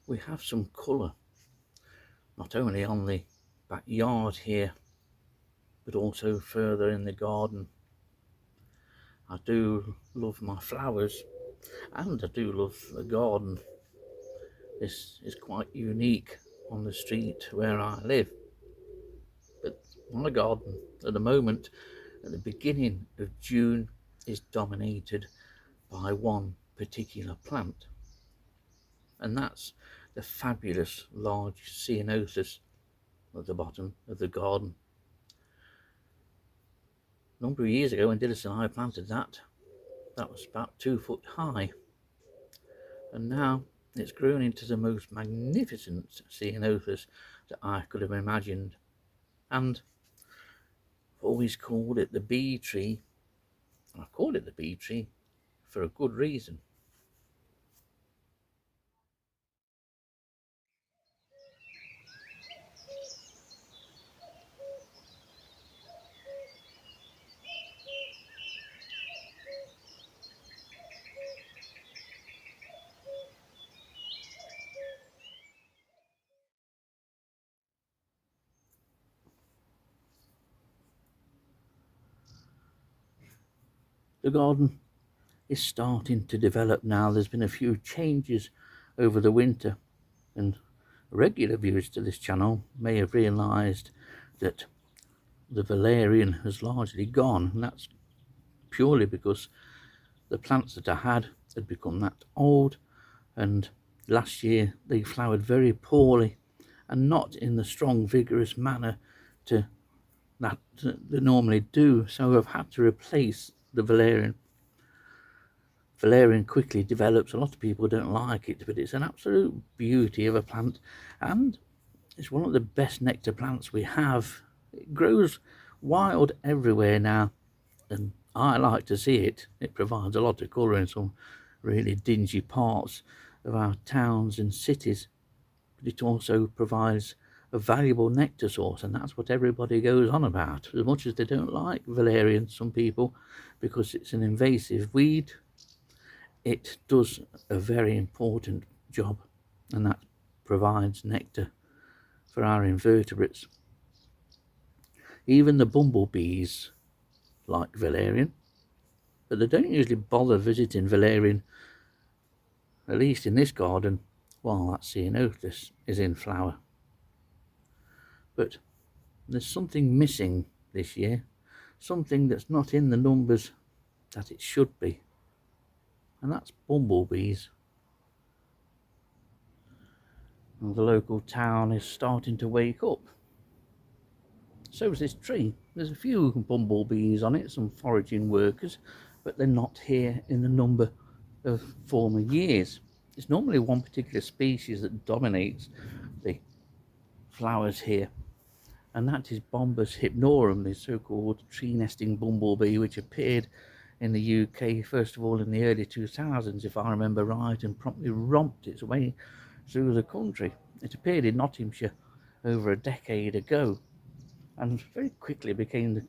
we have some colour, not only on the backyard here, but also further in the garden. I do love my flowers, and I do love the garden. This is quite unique on the street where I live. But my garden at the moment, at the beginning of June, is dominated by one particular plant, and that's the fabulous large ceanothus at the bottom of the garden. A number of years ago when Dillis and I planted that was about 2 foot high, and now it's grown into the most magnificent ceanothus that I could have imagined. And I've always called it the bee tree, and I've called it the bee tree for a good reason. The garden is starting to develop now. There's been a few changes over the winter, and regular viewers to this channel may have realised that the valerian has largely gone, and that's purely because the plants that I had become that old, and last year they flowered very poorly and not in the strong vigorous manner that they normally do, so I've had to replace the valerian. Valerian quickly develops. A lot of people don't like it, but it's an absolute beauty of a plant, and it's one of the best nectar plants we have. It grows wild everywhere now, and I like to see it. It provides a lot of colour in some really dingy parts of our towns and cities, but it also provides a valuable nectar source, and that's what everybody goes on about. As much as they don't like valerian, some people, because it's an invasive weed, it does a very important job, and that provides nectar for our invertebrates. Even the bumblebees like valerian, but they don't usually bother visiting valerian, at least in this garden, while that ceanothus is in flower. But there's something missing this year, something that's not in the numbers that it should be, and that's bumblebees. And the local town is starting to wake up. So is this tree. There's a few bumblebees on it, some foraging workers, but they're not here in the number of former years. It's normally one particular species that dominates the flowers here, and that is Bombus hypnorum, the so-called tree nesting bumblebee, which appeared in the UK first of all in the early 2000s, if I remember right, and promptly romped its way through the country. It appeared in Nottinghamshire over a decade ago, and very quickly became the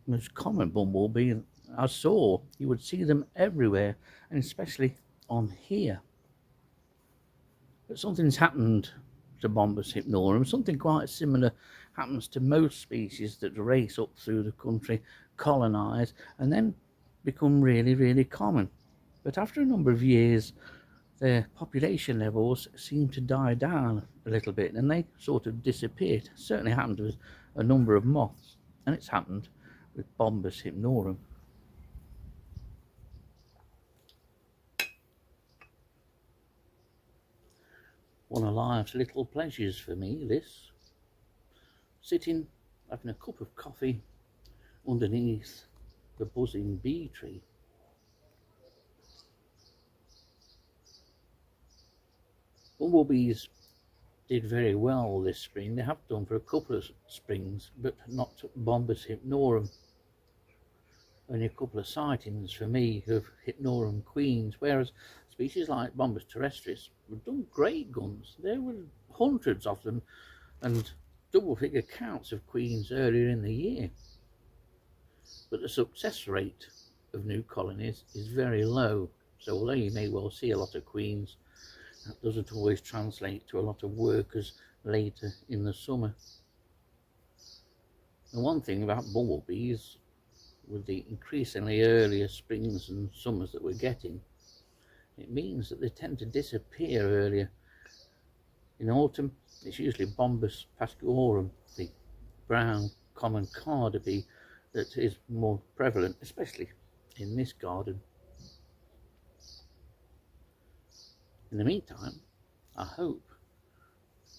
most common bumblebee I saw. You would see them everywhere, and especially on here. But something's happened to Bombus hypnorum. Something quite similar happens to most species that race up through the country, colonise, and then become really, really common. But after a number of years, their population levels seem to die down a little bit, and they sort of disappeared. It certainly happened with a number of moths, and it's happened with Bombus hypnorum. One of life's little pleasures for me, this. Sitting, having a cup of coffee underneath the buzzing bee tree. Bumblebees did very well this spring. They have done for a couple of springs, but not Bombus hypnorum. Only a couple of sightings for me of hypnorum queens, whereas species like Bombus terrestris have done great guns. There were hundreds of them and double-figure counts of queens earlier in the year. But the success rate of new colonies is very low, so although you may well see a lot of queens, That doesn't always translate to a lot of workers later in the summer. The one thing about bumblebees, with the increasingly earlier springs and summers that we're getting, it means that they tend to disappear earlier. In autumn, it's usually Bombus pascuorum, the brown common carder bee, that is more prevalent, especially in this garden. In the meantime, I hope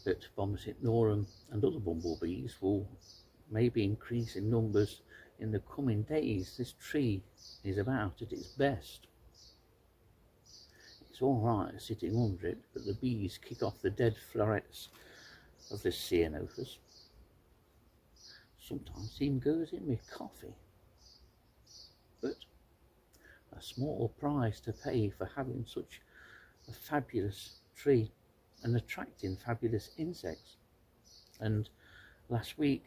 that Bombus hypnorum and other bumblebees will maybe increase in numbers in the coming days. This tree is about at its best. It's all right sitting under it, but the bees kick off the dead florets of this ceanothus. Sometimes it even goes in with coffee. But a small price to pay for having such a fabulous tree and attracting fabulous insects. And last week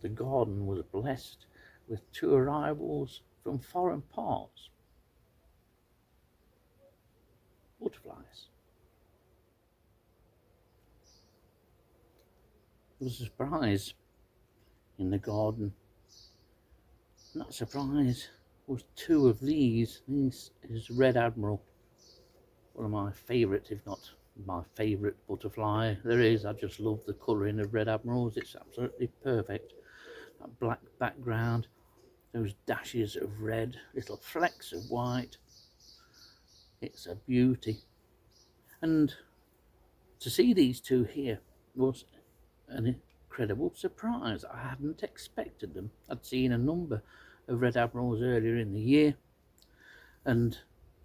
the garden was blessed with 2 arrivals from foreign parts. Butterflies. There was a surprise in the garden, and that surprise was 2 of these. This is red admiral, one of my favourite, if not my favourite butterfly there is. I just love the colouring of red admirals. It's absolutely perfect. That black background, those dashes of red, little flecks of white. It's a beauty. And to see these 2 here was an incredible surprise. I hadn't expected them. I'd seen a number of red admirals earlier in the year, and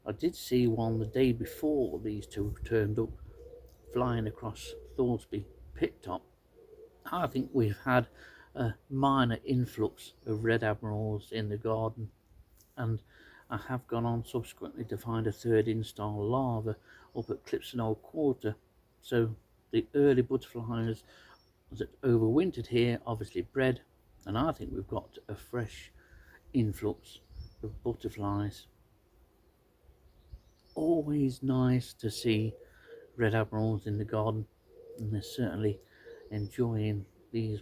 I did see one the day before these 2 turned up, flying across Thoresby pit top. I think we've had a minor influx of red admirals in the garden, and I have gone on subsequently to find a 3rd install larva up at Clipson Old Quarter. So the early butterflies that overwintered here obviously bred, and I think we've got a fresh influx of butterflies. Always nice to see red admirals in the garden, and they're certainly enjoying these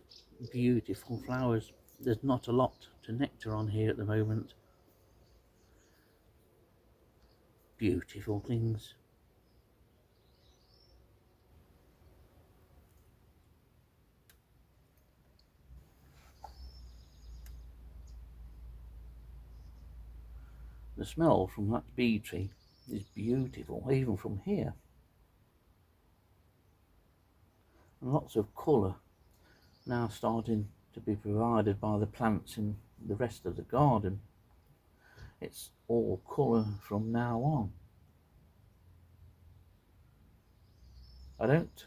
beautiful flowers. There's not a lot to nectar on here at the moment. Beautiful things. The smell from that bee tree is beautiful, even from here. And lots of colour now starting to be provided by the plants in the rest of the garden. It's all colour from now on. I don't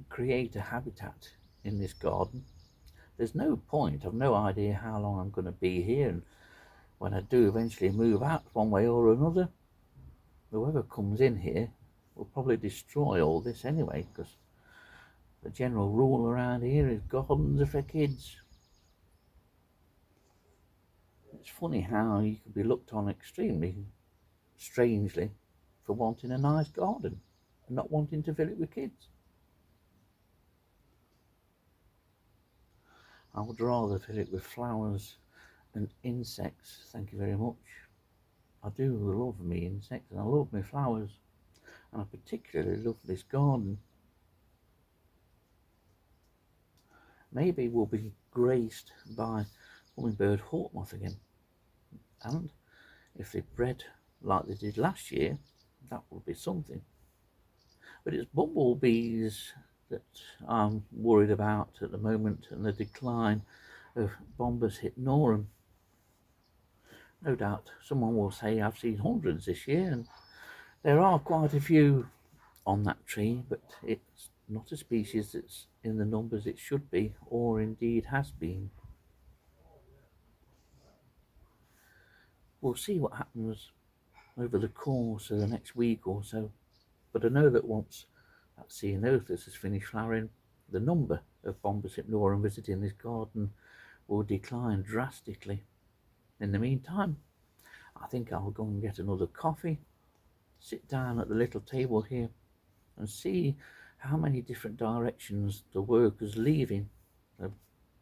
create a habitat in this garden. There's no point. I've no idea how long I'm going to be here, and when I do eventually move out one way or another, whoever comes in here will probably destroy all this anyway, because the general rule around here is gardens are for kids. It's funny how you could be looked on extremely strangely for wanting a nice garden and not wanting to fill it with kids. I would rather fill it with flowers and insects, thank you very much. I do love me insects and I love my flowers, and I particularly love this garden. Maybe we'll be graced by hummingbird hawk moth again, and if they bred like they did last year, that would be something. But it's bumblebees that I'm worried about at the moment, and the decline of Bombus hypnorum. No doubt someone will say I've seen hundreds this year, and there are quite a few on that tree, but it's not a species that's in the numbers it should be, or indeed has been. We'll see what happens over the course of the next week or so, but I know that once that ceanothus has finished flowering, the number of Bombus hypnorum visiting this garden will decline drastically. In the meantime, I think I'll go and get another coffee, sit down at the little table here, and see how many different directions the workers leaving the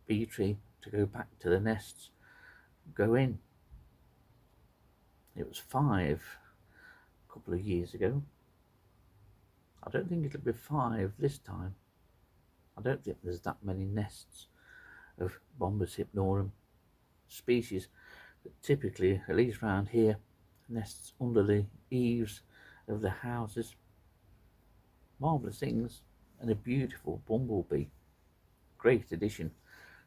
bee tree to go back to the nests go in. It was 5 a couple of years ago. I don't think it'll be 5 this time. I don't think there's that many nests of Bombus hypnorum species that typically, at least around here, nests under the eaves of the houses. Marvellous things, and a beautiful bumblebee. Great addition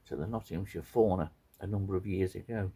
to the Nottinghamshire fauna a number of years ago.